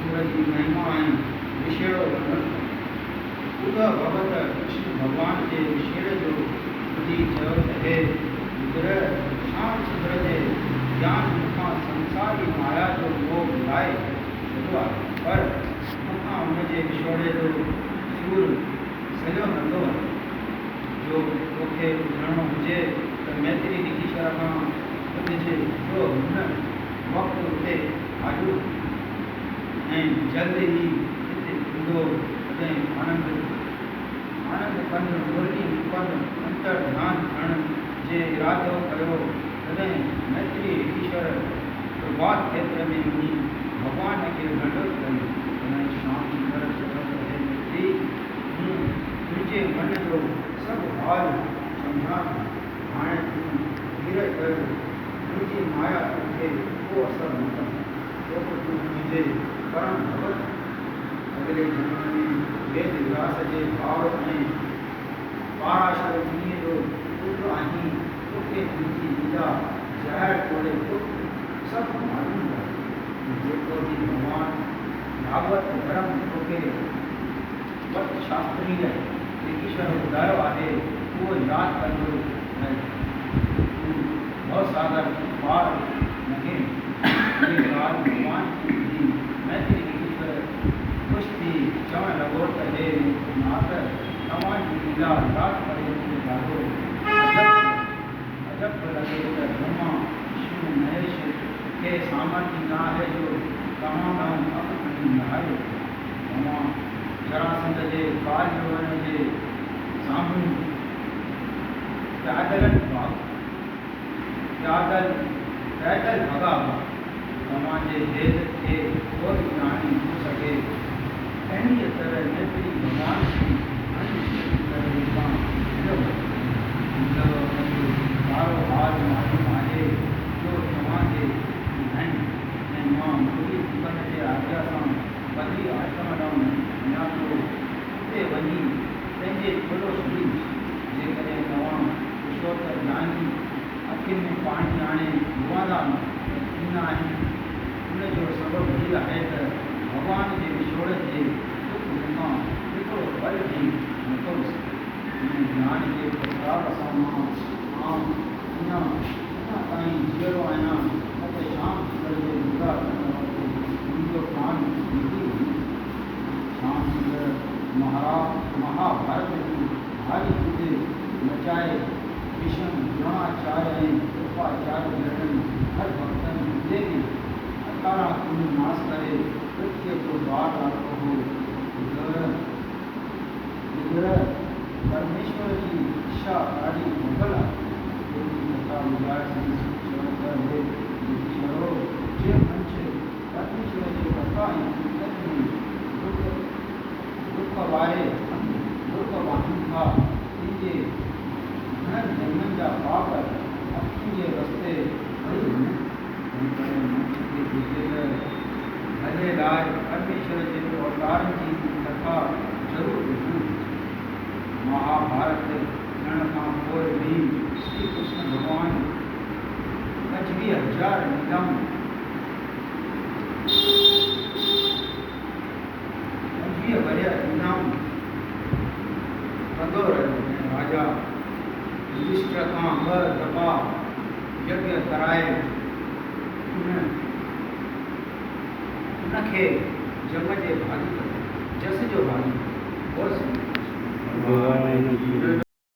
ईश्वर जी महिमा ऐं विषेड़ो उद भगत कृष्ण भगवान जे विषेड़ जो ॿुधी चयो त हे विग्रह शाम सुंदर जे ज्ञान मूंखां संसार जी माया जो मोह भुलाए छॾियो आहे, पर मूंखां हुनजे विछोड़े जो सूर सॼो नंढो आहे। जो तोखे ॿुधणो हुजे त मैत्री ऋषिश्वर खां ॿुधिजे, जो हुन वक़्तु उते आयो ऐं जल्द ई हिते ईंदो तॾहिं आनंद कंद मुरली मुकंद अंतर ध्यान करण जे इरादो कयो, तॾहिं मैत्री ऋषिश्वर प्रभात क्षेत्र में वञी भॻवान खे दंडवत कयो। तॾहिं शाम सुंदर चयो त हे मैत्री, हूं तुंहिंजे मन जो सभु हाल सम्झां थो। हाणे तूं धीरज कर, मुंहिंजी माया तोखे को असर न कंदी, छो त तूं मुंहिंजे परम भगत अॻिले जन्म में वेद व्यास जे भाव ऐं पाराशर मुनीअ जो पुत्र आहीं। तोखे मुंहिंजी लीला ज़ाहिर तोड़े सभु मालूम आहे। जेको बि भॻवान भागवत धर्म तोखे वट शास्त्रीय ईश्वर ॿुधायो आहे उहो यादि कंदो रहे। तूं भवसागर पार लॻे ॻाल्हि भॻवान जी मैत्री ईश्वर ख़ुशि थी चवणु लॻो त हे नाथ, तव्हांजी लीला यादि करे मूंखे ॾाढो अजब थो लॻे त ब्रह्मा विष्णु महेश खे सामर्थ्य न आहे जो तव्हां ॾांहुं अख खणी निहारियो। तव्हां जरासंध जे काल यौवन जे साम्हूं पैदल भॻा हुआ। तव्हांजे भेद खे कोई ॼाणी न सघे। अहिड़ीअ तरह मैत्री भॻवान जी करे खां सारो हाल मालूम आहे जो तव्हांजे आहिनि, ऐं मां मुंहिंजी जीवन जे आज्ञा सां बदली आश्रम ॾांहुं वञा थो। उते वञी पंहिंजे थोरो सुधी, जेकॾहिं तव्हां ॾिसो त ज्ञानी अखियुनि में पाणी आणे घुमंदा थींदा आहिनि, उनजो सबबु हीअ आहे त भॻवान जे विछोड़ जे दुख खां हिकिड़ो पल बि नथो इन ज्ञान जे प्रताप सां मां अञा ताईं जीअरो आहियां। न त शाम सुंदर जो पूरा करण वक़्तु मुंहिंजो प्राण निकिरी वञे। शाम सुंदर महाभारत जी भारी युद्ध मचाए भीष्म, द्रोणाचार्य ऐं कृपाचार्य जहिड़नि हर भक्तनि हुते बि 18 खून नाश करे पृथ्वीअ जो बार आयो हो। विग्रह परमेश्वर जी इच्छा ॾाढी मोकल आहे। कथा ॿुधाए ईश्वरो जे मंच परमेश्वर जे कथा ऐं कीर्तन में दुख वारे दुख वाहनि था, पंहिंजे घणनि जन्मनि जा पाप अखियुनि जे रस्ते हली वञनि। भले लाइ परमेश्वर जे अवतारनि जी कथा ज़रूरु ॿुधूं। महाभारत थियण खां पोइ बि श्री कृष्ण भॻवानु 25,000 लीलाऊं 25 वरिया लीलाऊं कंदो रहियो ऐं राजा युधिष्ठिर खां 2 दफ़ा यज्ञ कराए उनखे जम जे भागी कयो, जस जो भागी।